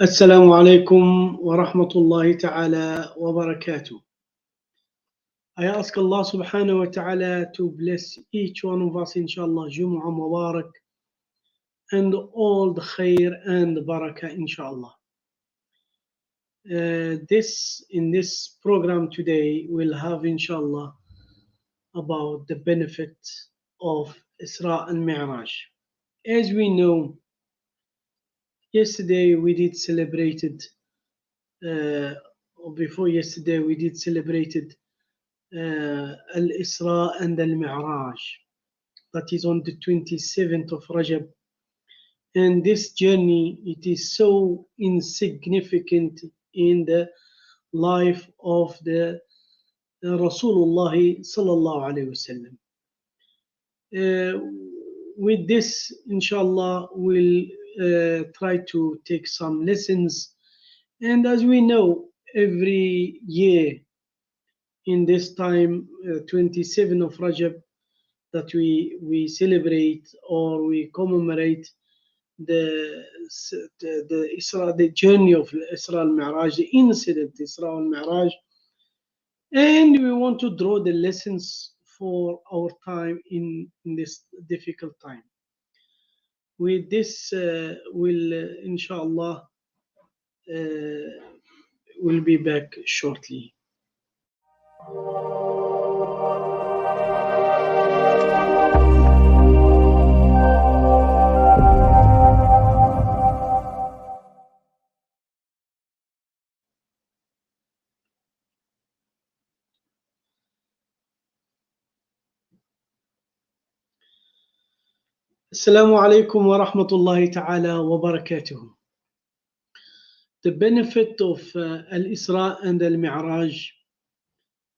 السلام عليكم ورحمة الله تعالى وبركاته. I ask Allah subhanahu wa ta'ala to bless each one of us, inshallah, Jumu'ah Mubarak, and all the khair and barakah, inshallah. In this program today, we'll have, inshallah, about the benefit of Isra and Mi'raj. As we know, yesterday we did celebrated, or before yesterday we did celebrated al-Isra and al-Mi'raj. That is on the 27th of Rajab. And this journey, it is so insignificant in the life of the Rasulullah sallallahu alaihi wasallam. With this, inshallah, we'll try to take some lessons. And as we know, every year in this time, 27 of Rajab, that we celebrate or we commemorate the Isra, the journey of Isra al-Mi'raj, the incident Isra al-Mi'raj, and we want to draw the lessons for our time in this difficult time. With this, we'll inshallah we'll be back shortly. Assalamu alaikum wa rahmatullahi ta'ala wa barakatuh. The benefit of al-Isra and al-Mi'raj,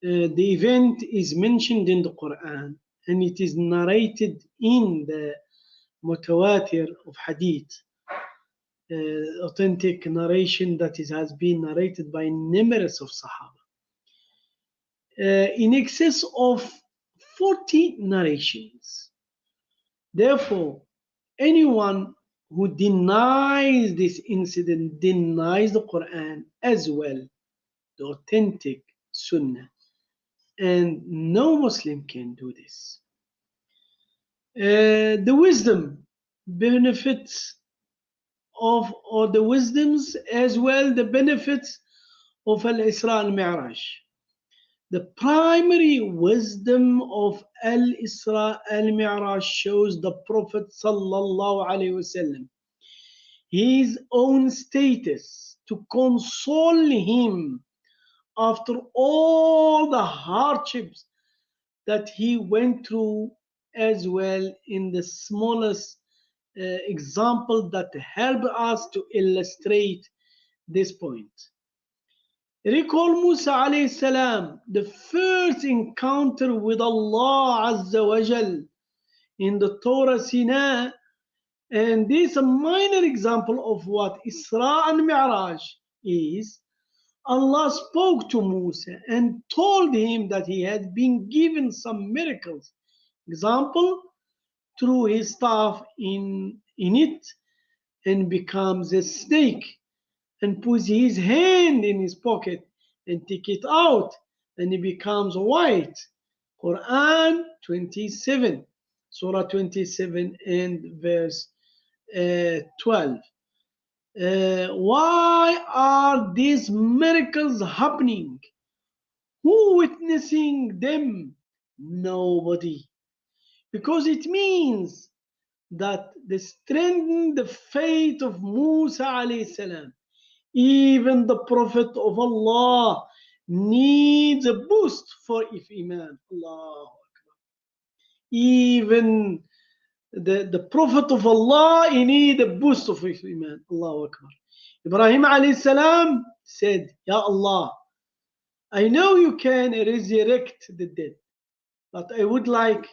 the event is mentioned in the Quran and it is narrated in the mutawatir of hadith, authentic narration that has been narrated by numerous of Sahaba. In excess of 40 narrations. Therefore, anyone who denies this incident denies the Quran as well, the authentic Sunnah, and no Muslim can do this. The wisdom benefits of, or the wisdoms as well, the benefits of al-Isra al-Mi'raj. The primary wisdom of al-Isra al-Mi'raj shows the Prophet sallallahu alaihi wasallam his own status to console him after all the hardships that he went through, as well in the smallest example that help us to illustrate this point. Recall Musa alayhi salam, the first encounter with Allah Azza wa Jal in the Torah Sinai, and this is a minor example of what Isra and Mi'raj is. Allah spoke to Musa and told him that he had been given some miracles. Example, threw his staff in it and becomes a snake, and puts his hand in his pocket and take it out and it becomes white. Quran 27, Surah 27 and verse 12. Why are these miracles happening? Who witnessing them? Nobody. Because it means that they strengthen the faith of Musa alayhi salam. Even the Prophet of Allah needs a boost for Iman. Allahu Akbar. Even the Prophet of Allah, he needs a boost of Iman. Allahu Akbar. Ibrahim alayhi salam said, Ya Allah, I know you can resurrect the dead, but I would like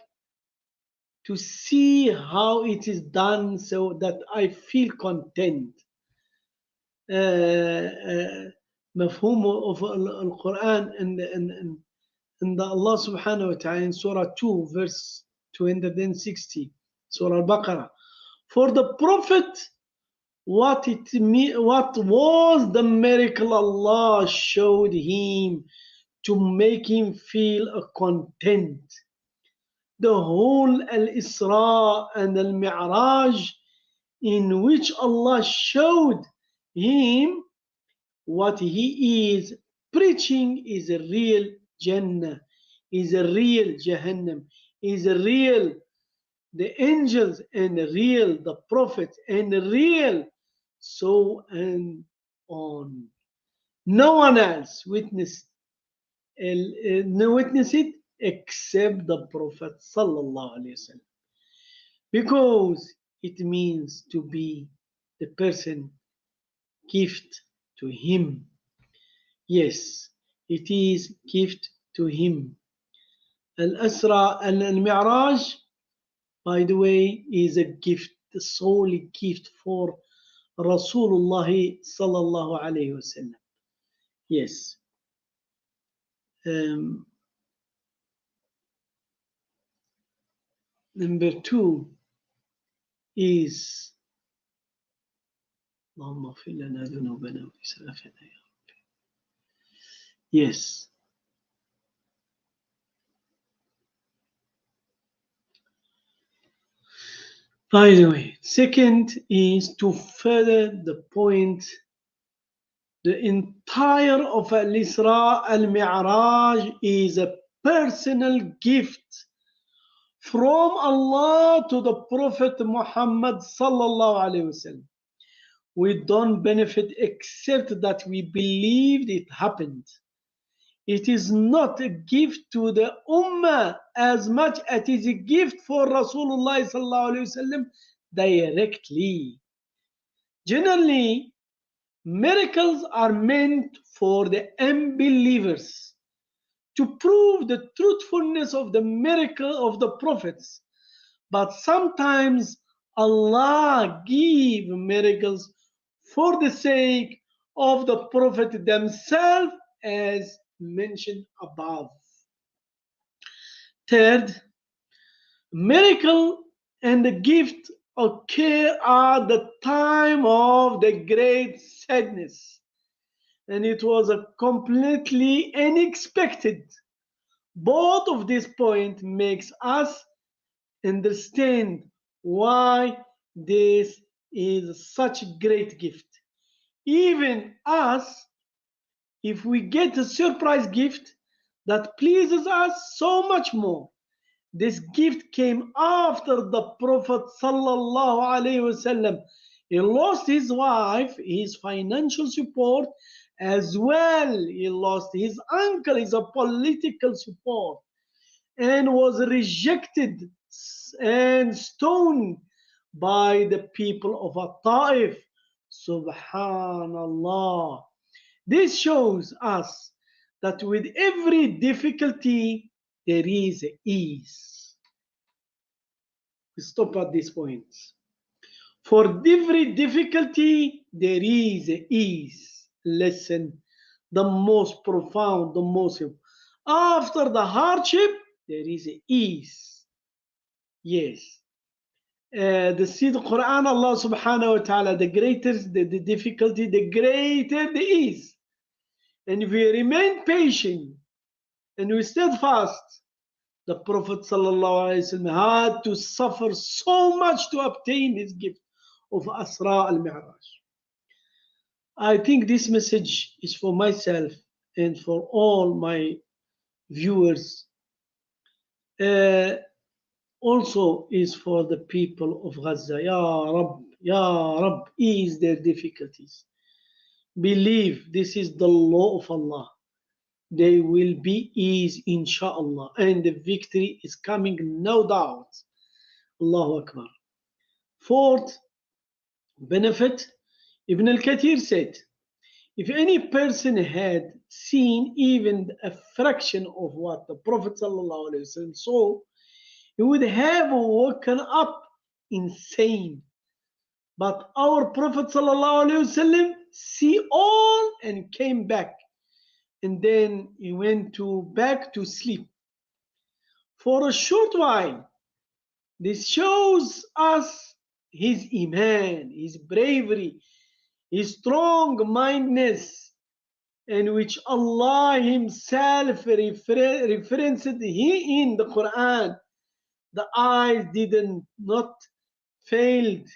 to see how it is done so that I feel content. مفهوم of Al-Quran and Allah subhanahu wa ta'ala in Surah 2 verse 260, Surah Al-Baqarah. For the Prophet what was the miracle Allah showed him to make him feel a content. The whole al-Isra and al-Mi'raj, in which Allah showed him what he is preaching, is a real Jannah, is a real Jahannam, is a real the angels, and real the prophets, and real so and on. No one else witnessed it except the Prophet sallallahu alaihi wasallam, because it means to be the person gift to him. Yes, it is gift to him. Al-Isra and al-Mi'raj, by the way, is a gift, the solely gift for Rasulullah sallallahu alayhi wasallam. Yes. Number 2 is اللهم اغفر لنا ذنوبنا وإسرافنا يا رب. Yes. By the way, second is to further the point, the entire of al-Isra al-Mi'raj is a personal gift from Allah to the Prophet Muhammad sallallahu alaihi wasallam. We don't benefit except that we believed it happened. It is not a gift to the Ummah as much as it is a gift for Rasulullah sallallahu alaihi wasallam directly. Generally, miracles are meant for the unbelievers to prove the truthfulness of the miracle of the prophets. But sometimes Allah gives miracles for the sake of the prophet themselves, as mentioned above. Third, miracle and the gift occur at the time of the great sadness, and it was a completely unexpected. Both of these points makes us understand why this is such a great gift. Even us, if we get a surprise gift that pleases us so much more, this gift came after the Prophet sallallahu alaihi wasallam. He lost his wife, his financial support, as well. He lost his uncle, his political support, and was rejected and stoned by the people of Ta'if. Subhanallah. This shows us that with every difficulty there is ease. We stop at this point. For every difficulty there is ease. Listen, the most profound, the most. After the hardship there is ease. Yes. The see the Quran, Allah subhanahu wa ta'ala, the greater the difficulty, the greater the ease. And if we remain patient and we steadfast, the Prophet ﷺ had to suffer so much to obtain this gift of Asra al-Mi'raj. I think this message is for myself and for all my viewers. Also is for the people of Gaza. Ya Rab, ease their difficulties. Believe this is the law of Allah. They will be ease, inshallah, and the victory is coming, no doubt. Allahu Akbar. Fourth benefit, Ibn al-Kathir said, if any person had seen even a fraction of what the Prophet ﷺ saw, he would have woken up insane. But our Prophet ﷺ see all and came back, and then he went back to sleep for a short while. This shows us his iman, his bravery, his strong-mindedness, in which Allah Himself referenced he in the Quran. The eyes didn't not failed,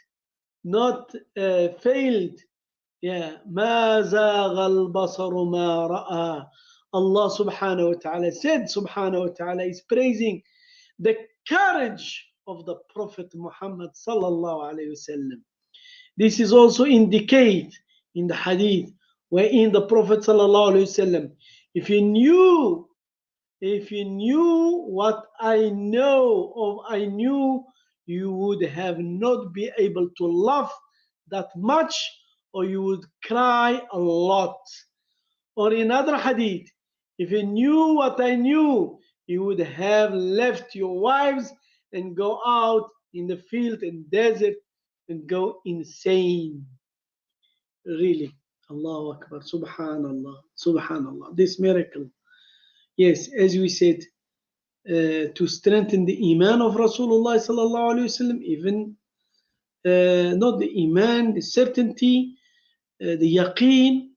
not failed. Yeah, ما زاغ البصر ما رأى. Allah subhanahu wa ta'ala said, subhanahu wa ta'ala is praising the courage of the Prophet Muhammad sallallahu alayhi wasallam. This is also indicated in the hadith wherein the Prophet sallallahu alayhi wasallam, if you knew what I knew, you would have not been able to laugh that much, or you would cry a lot. Or in other hadith, if you knew what I knew, you would have left your wives and go out in the field and desert and go insane. Really. Allahu Akbar. Subhanallah. Subhanallah. This miracle. Yes, as we said, to strengthen the iman of Rasulullah sallallahu alaihi wasallam, even not the iman, the certainty, the yaqeen,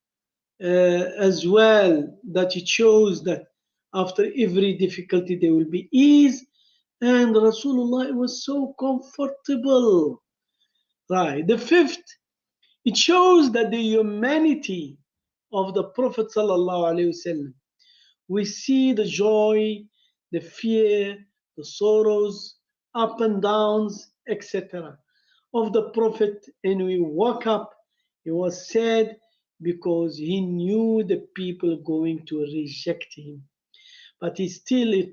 as well, that it shows that after every difficulty there will be ease, and Rasulullah was so comfortable. Right. The fifth, it shows that the humanity of the Prophet sallallahu alaihi wasallam. We see the joy, the fear, the sorrows, up and downs, etc. of the Prophet, and we woke up. He was sad because he knew the people going to reject him. But he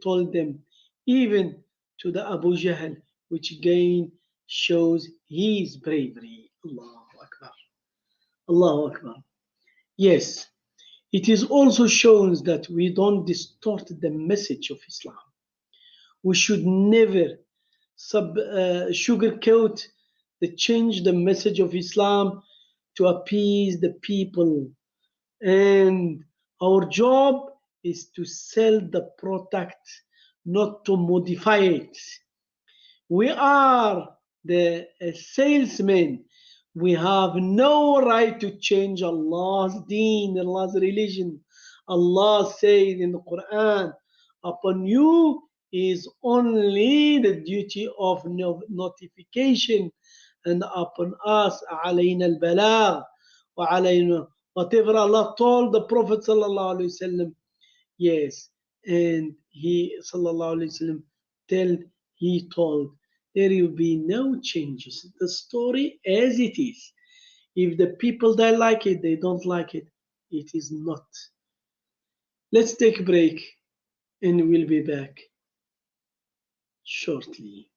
told them, even to the Abu Jahl, which again shows his bravery. Allahu Akbar. Allahu Akbar. Yes, it is also shows that we don't distort the message of Islam. We should never sugarcoat change the message of Islam to appease the people. And our job is to sell the product, not to modify it. We are the salesmen. We have no right to change Allah's deen, Allah's religion. Allah says in the Quran, upon you is only the duty of notification, and upon us, alayna al-balagh, wa alayna, whatever Allah told the Prophet sallallahu alaihi wasallam. Yes, and he sallallahu alaihi wasallam told there will be no changes. The story as it is. If the people they like it, they don't like it, it is not. Let's take a break and we'll be back shortly.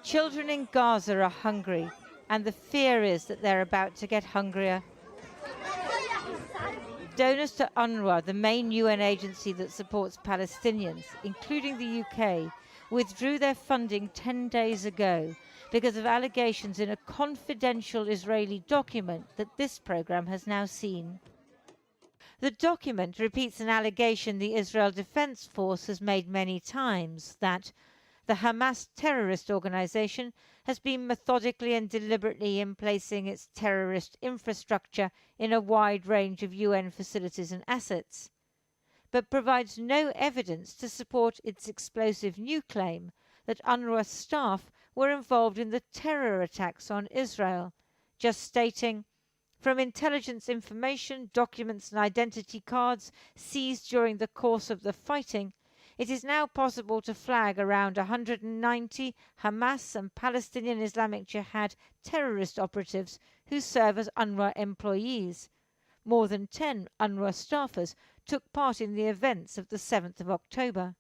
Children in Gaza are hungry, and the fear is that they're about to get hungrier. Donors to UNRWA, the main UN agency that supports Palestinians, including the UK, withdrew their funding 10 days ago because of allegations in a confidential Israeli document that this program has now seen. The document repeats an allegation the Israel Defense Force has made many times, that the Hamas terrorist organization has been methodically and deliberately emplacing its terrorist infrastructure in a wide range of UN facilities and assets, but provides no evidence to support its explosive new claim that UNRWA staff were involved in the terror attacks on Israel, just stating, from intelligence information, documents and identity cards seized during the course of the fighting, it is now possible to flag around 190 Hamas and Palestinian Islamic Jihad terrorist operatives who serve as UNRWA employees. More than 10 UNRWA staffers took part in the events of the 7th of October.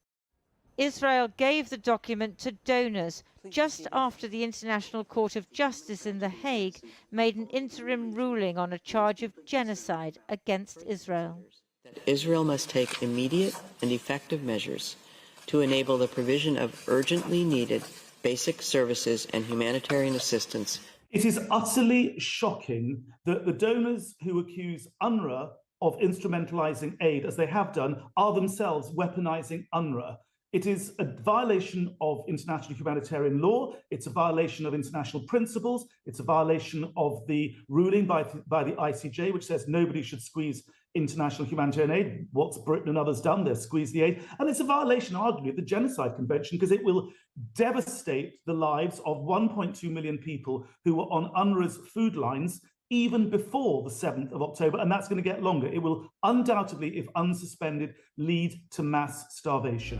Israel gave the document to donors just after the International Court of Justice in The Hague made an interim ruling on a charge of genocide against Israel. that Israel must take immediate and effective measures to enable the provision of urgently needed basic services and humanitarian assistance. It is utterly shocking that the donors who accuse UNRWA of instrumentalizing aid, as they have done, are themselves weaponizing UNRWA. It is a violation of international humanitarian law. It's a violation of international principles. It's a violation of the ruling by the ICJ, which says nobody should squeeze international humanitarian aid. What's Britain and others done? They've squeezed the aid. And it's a violation, arguably, of the Genocide Convention, because it will devastate the lives of 1.2 million people who were on UNRWA's food lines even before the 7th of October, and that's going to get longer. It will undoubtedly, if unsuspended, lead to mass starvation.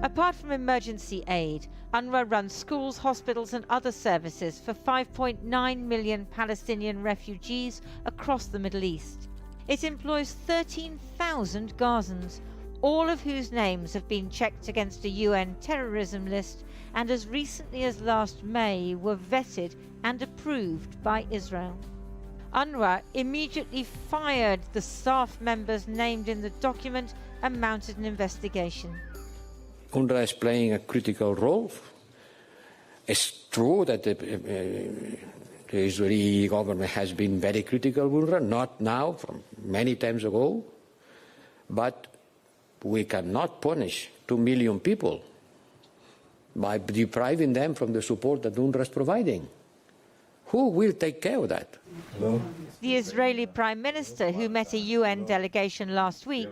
Apart from emergency aid, UNRWA runs schools, hospitals and other services for 5.9 million Palestinian refugees across the Middle East. It employs 13,000 Gazans, all of whose names have been checked against a UN terrorism list and as recently as last May were vetted and approved by Israel. UNRWA immediately fired the staff members named in the document and mounted an investigation. UNRWA is playing a critical role. It's true that the Israeli government has been very critical of UNRWA, not now, from many times ago, but we cannot punish 2 million people by depriving them from the support that UNRWA is providing. Who will take care of that? The Israeli Prime Minister, who met a UN delegation last week,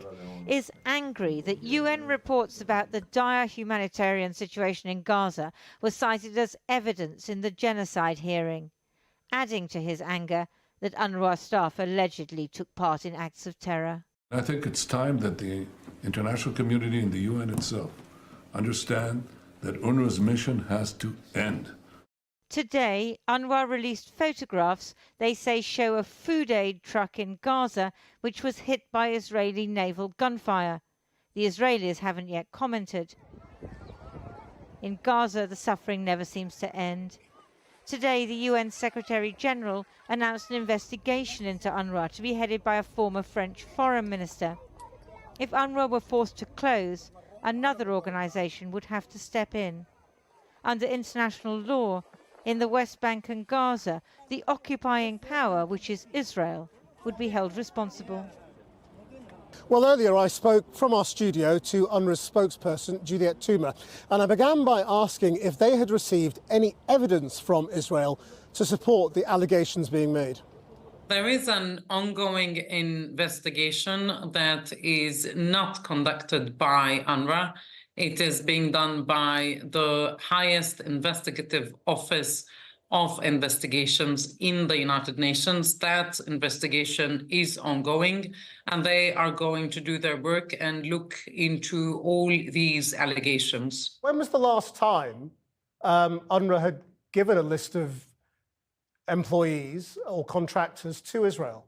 is angry that UN reports about the dire humanitarian situation in Gaza were cited as evidence in the genocide hearing, adding to his anger that UNRWA staff allegedly took part in acts of terror. I think it's time that the international community and the UN itself understand that UNRWA's mission has to end. Today, UNRWA released photographs they say show a food aid truck in Gaza which was hit by Israeli naval gunfire. The Israelis haven't yet commented. In Gaza, the suffering never seems to end. Today, the UN Secretary-General announced an investigation into UNRWA to be headed by a former French foreign minister. If UNRWA were forced to close, another organisation would have to step in. Under international law, in the West Bank and Gaza, the occupying power, which is Israel, would be held responsible. Well, earlier I spoke from our studio to UNRWA's spokesperson, Juliet Tuma, and I began by asking if they had received any evidence from Israel to support the allegations being made. There is an ongoing investigation that is not conducted by UNRWA. It is being done by the highest investigative office of investigations in the United Nations. That investigation is ongoing, and they are going to do their work and look into all these allegations. When was the last time UNRWA had given a list of employees or contractors to Israel?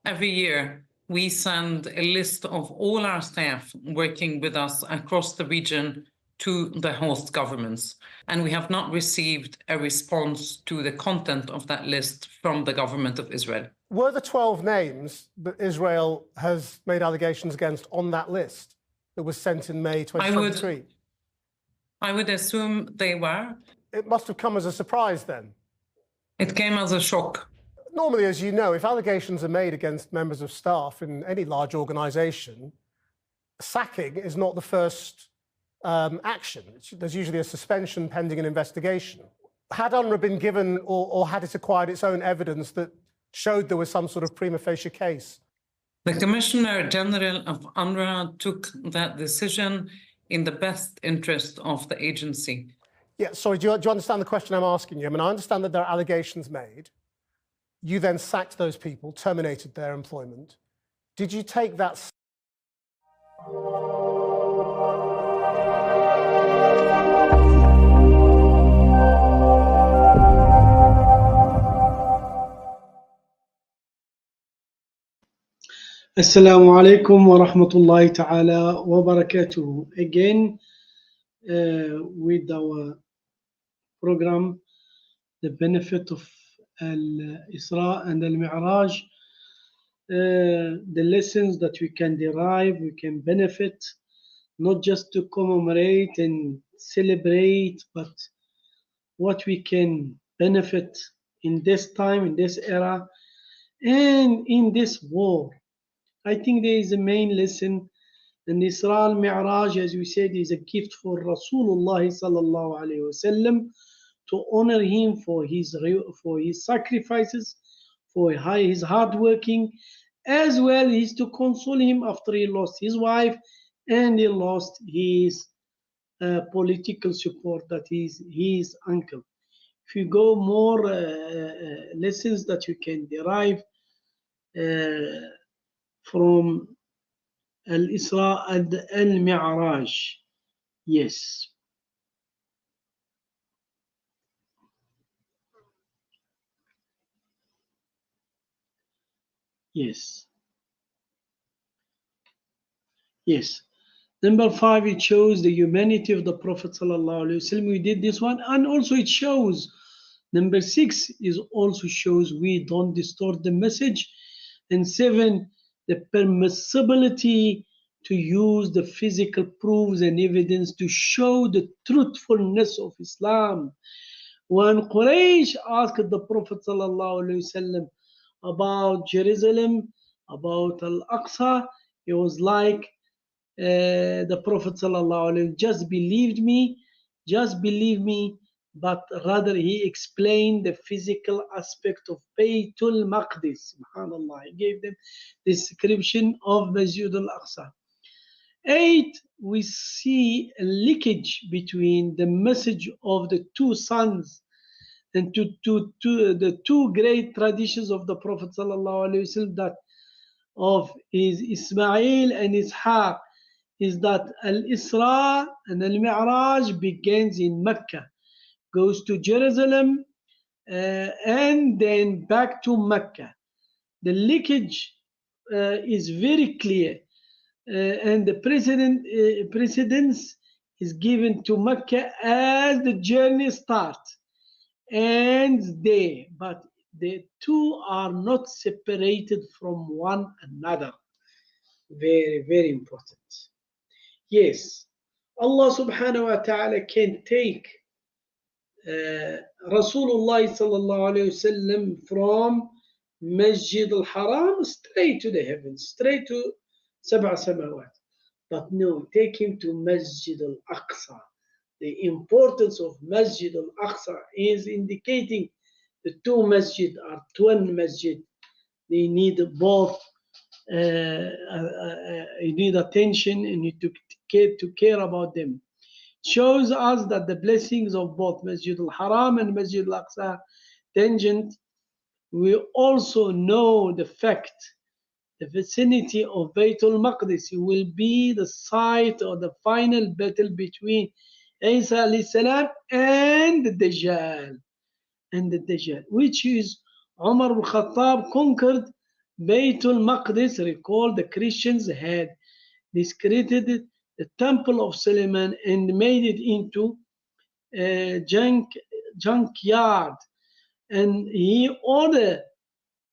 Every year, we send a list of all our staff working with us across the region to the host governments, and we have not received a response to the content of that list from the government of Israel. Were the 12 names that Israel has made allegations against on that list that was sent in May 2023? I would assume they were. It must have come as a surprise then. It came as a shock. Normally, as you know, if allegations are made against members of staff in any large organisation, sacking is not the first action. There's usually a suspension pending an investigation. Had UNRWA been given or had it acquired its own evidence that showed there was some sort of prima facie case? The Commissioner General of UNRWA took that decision in the best interest of the agency. Yeah, sorry, do you understand the question I'm asking you? I mean, I understand that there are allegations made. You then sacked those people, terminated their employment. Did you take that? Assalamu alaikum wa rahmatullahi ta'ala wa barakatuh. Again, with our program, The Benefit of al-Isra and al-Mi'raj, the lessons that we can derive, we can benefit, not just to commemorate and celebrate, but what we can benefit in this time, in this era, and in this war. I think there is a main lesson. And Isra al-Mi'raj, as we said, is a gift for Rasulullah sallallahu alaihi wasallam, to honor him for his sacrifices, for his hard working, as well as to console him after he lost his wife and he lost his political support, that is his uncle. If you go more lessons that you can derive from al-Isra and al-Mi'raj. Yes. Yes. Yes. Number 5, it shows the humanity of the Prophet ﷺ. We did this one, and also it shows. Number 6 is also shows we don't distort the message. And 7, the permissibility to use the physical proofs and evidence to show the truthfulness of Islam. When Quraysh asked the Prophet ﷺ about Jerusalem, about Al-Aqsa, he was like, the Prophet ﷺ just believe me, but rather he explained the physical aspect of Baytul Maqdis. SubhanAllah, he gave them the description of Masjid al-Aqsa. 8, we see a leakage between the message of the two sons and to the two great traditions of the Prophet ﷺ, that of his Ismail and Ishaq, is that al-Isra and al-Mi'raj begins in Mecca, goes to Jerusalem, and then back to Mecca. The leakage is very clear, and the precedence is given to Mecca as the journey starts, ends there, but the two are not separated from one another. Very, very important. Yes, Allah subhanahu wa ta'ala can take Rasulullah sallallahu alayhi wasallam from Masjid al-Haram straight to the heavens, straight to Sab'a Samawat. But no, take him to Masjid al-Aqsa. The importance of Masjid al-Aqsa is indicating the two masjid are twin masjid. They need both, you need attention and you to care about them. Shows us that the blessings of both Masjid al-Haram and Masjid al-Aqsa tangent. We also know the fact the vicinity of Baytul Maqdis will be the site of the final battle between Isa alayhi salam and the Dajjal, which is Umar al-Khattab conquered Baytul Maqdis. Recall, the Christians had discredited the Temple of Suleiman and made it into a junkyard, and he ordered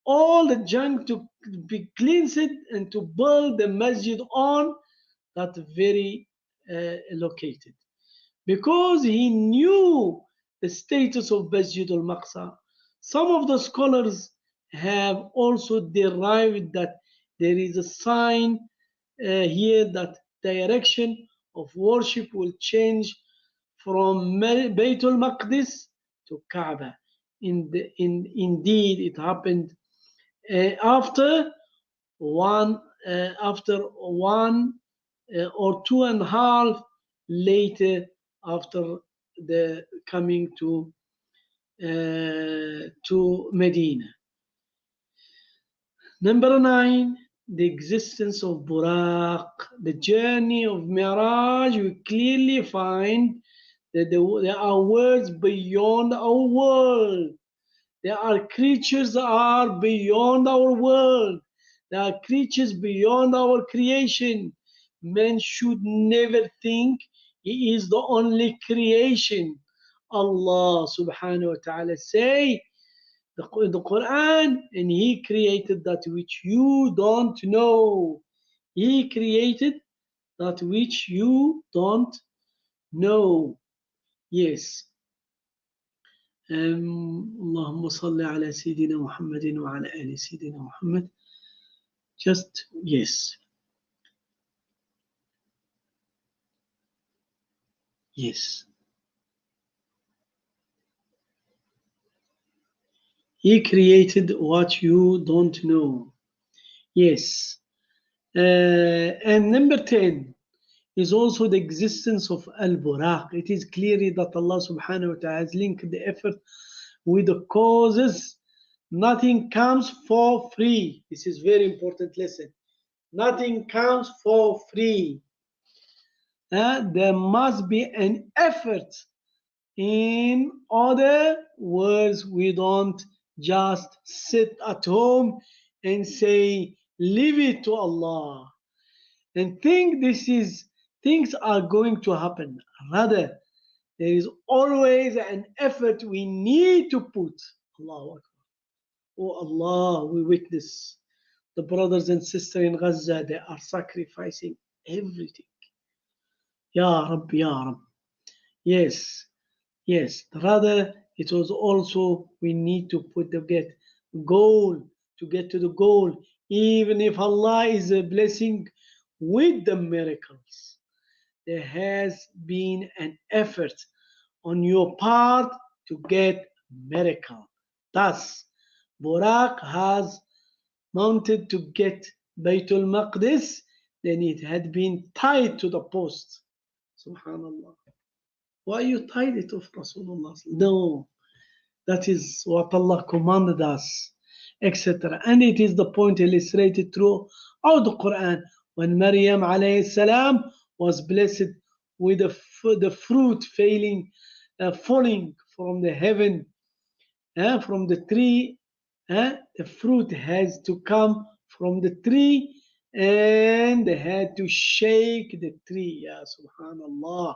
all the junk to be cleansed and to build the masjid on that very located, because he knew the status of Masjid al-Maqsa. Some of the scholars have also derived that there is a sign here that direction of worship will change from Baytul Maqdis to Kaaba. Indeed, it happened after one or 2.5 later after the coming to Medina. Number 9, the existence of Buraq. The journey of Mi'raj, we clearly find that there are worlds beyond our world. There are creatures that are beyond our world. There are creatures beyond our creation. Man should never think he is the only creation. Allah subhanahu wa ta'ala say the Quran, and He created that which you don't know. He created that which you don't know. Yes. اللهم صل على سيدنا محمد وعلى آل سيدنا محمد. Just, yes. Yes. He created what you don't know. Yes. And number 10 is also the existence of al-Buraq. It is clearly that Allah subhanahu wa ta'ala has linked the effort with the causes. Nothing comes for free. This is very important lesson. Nothing comes for free. There must be an effort. In other words, we don't just sit at home and say, leave it to Allah, and think things are going to happen. Rather, there is always an effort we need to put. Allahu Akbar. Oh Allah, we witness the brothers and sisters in Gaza, they are sacrificing everything. Ya Rab, Ya Rab. Yes, yes. Rather, it was also we need to put the goal, to get to the goal, even if Allah is a blessing with the miracles. There has been an effort on your part to get miracle. Thus, Buraq has mounted to get Baytul Maqdis, then it had been tied to the post. Subhanallah. Why you tied it off Rasulullah? No, that is what Allah commanded us, etc. And it is the point illustrated throughout the Quran when Maryam alayhi salam was blessed with the fruit falling from the heaven, from the tree. The fruit has to come from the tree, and they had to shake the tree. Ya subhanallah,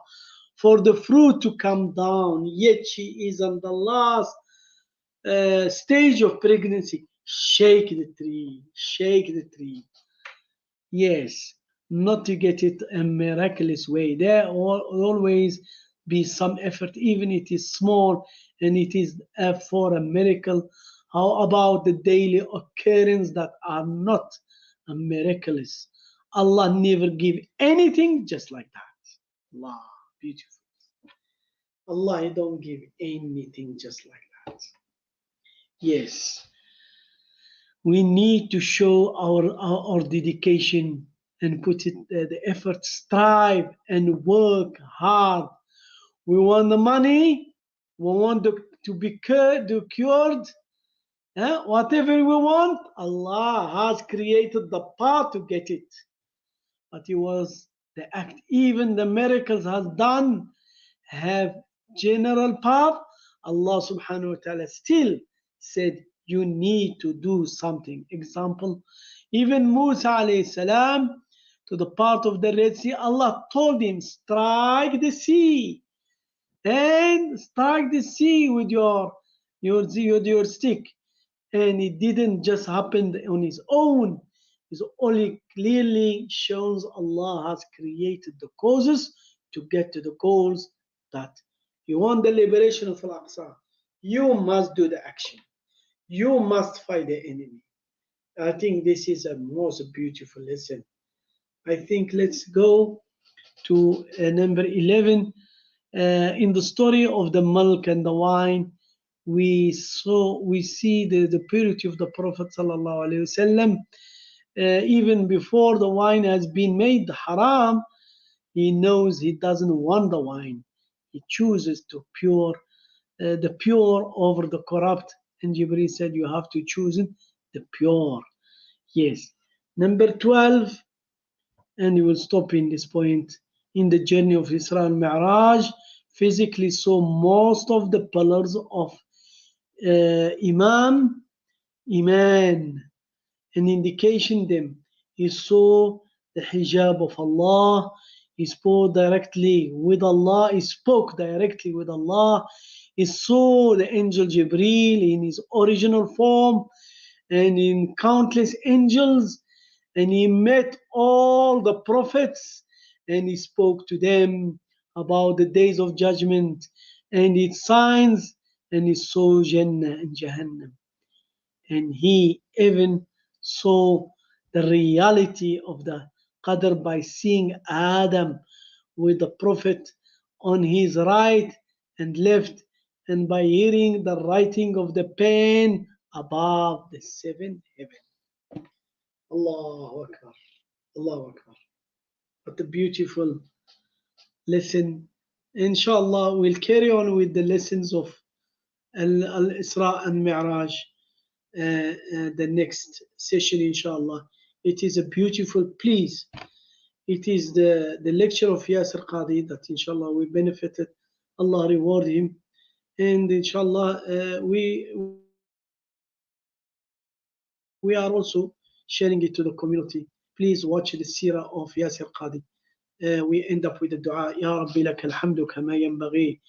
for the fruit to come down. Yet she is on the last stage of pregnancy. Shake the tree, shake the tree. Yes, not to get it a miraculous way. There will always be some effort, even it is small, and it is for a miracle. How about the daily occurrence that are not miraculous? Allah never give anything just like that. Allah, beautiful. Allah don't give anything just like that. Yes. We need to show our dedication and put it the effort, strive and work hard. We want the money, we want to be cured, whatever we want, Allah has created the path to get it. But it was the act, even the miracles has done, have general path. Allah subhanahu wa ta'ala still said, you need to do something. Example, even Musa alayhi salam, to the part of the Red Sea, Allah told him, strike the sea, and strike the sea with your stick. And it didn't just happen on his own. It only clearly shows Allah has created the causes to get to the goals. That you want the liberation of Al-Aqsa, you must do the action. You must fight the enemy. I think this is a most beautiful lesson. I think let's go to number 11. In the story of the milk and the wine, we see the purity of the Prophet sallallahu alaihi wasallam. Even before the wine has been made haram, he knows he doesn't want the wine. He chooses to the pure over the corrupt. And Jibreel said, you have to choose the pure. Yes. Number 12, and we will stop in this point. In the journey of Isra and Mi'raj, physically saw most of the pillars of Iman, an indication them. He saw the hijab of Allah. He spoke directly with Allah. He He saw the angel Jibreel in his original form and in countless angels, and he met all the prophets and he spoke to them about the days of judgment and its signs, and he saw Jannah and Jahannam. And he even saw the reality of the Qadr by seeing Adam with the Prophet on his right and left, and by hearing the writing of the pen above the seventh heaven. Allahu Akbar. Allahu Akbar. What a beautiful lesson. Inshallah, we'll carry on with the lessons of al-Isra and Mi'raj the next session, inshallah. It is a beautiful, please. It is the lecture of Yasir Qadi that inshallah we benefited. Allah reward him. And inshallah, we are also sharing it to the community. Please watch the seerah of Yasir Qadi. We end up with the dua. Ya Rabbi laka alhamdu kama yanbaghi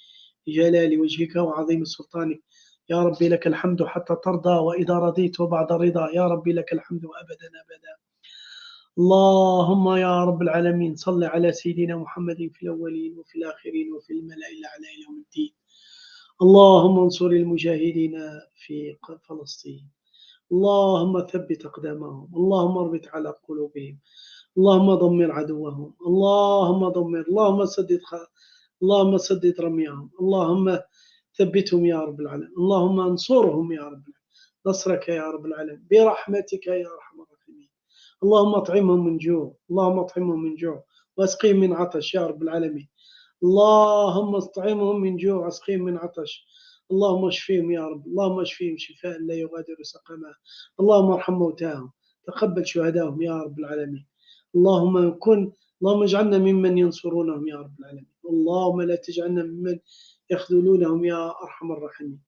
جلال وجهك وعظيم سلطانك. يا ربي لك الحمد حتى ترضى وإذا رضيت وبعد رضا. يا ربي لك الحمد أبدا أبدا. اللهم يا رب العالمين صل على سيدنا محمد في الأولين وفي الآخرين وفي الملأ الأعلى يوم الدين. اللهم انصر المجاهدين في فلسطين. اللهم ثبت أقدامهم. اللهم اربط على قلوبهم. اللهم دمر عدوهم. اللهم سدد رميهم. اللهم ثبتهم يا رب العالمين. اللهم انصرهم يا رب العالمين. نصرك يا رب العالمين برحمتك يا أرحم الراحمين. اللهم اطعمهم من جوع. اللهم اطعمهم من جوع واسقيهم من عطش يا رب العالمين. اللهم اطعمهم من جوع واسقيهم من عطش. اللهم اشفيهم يا رب. اللهم اشفيهم شفاء لا يغادر سقما. اللهم ارحم موتاهم. تقبل شهداهم يا رب العالمين. اللهم اجعلنا ممن ينصرونهم يا رب العالمين. اللهم لا تجعلنا ممن يخذلونهم يا أرحم الراحمين.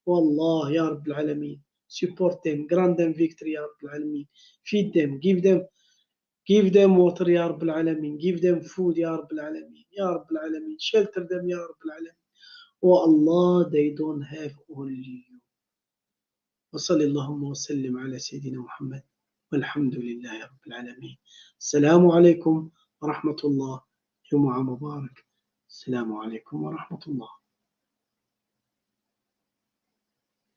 والله يا رب العالمين. Support them, grant them victory يا رب العالمين. Feed them, give them water يا رب العالمين. Give them food يا رب العالمين. يا رب العالمين. Shelter them يا رب العالمين. Oh Allah, they don't have only you. وصلى اللهم وسلم على سيدنا محمد والحمد لله رب العالمين. السلام عليكم ورحمة الله. جمعة مبارك. السلام عليكم ورحمة الله.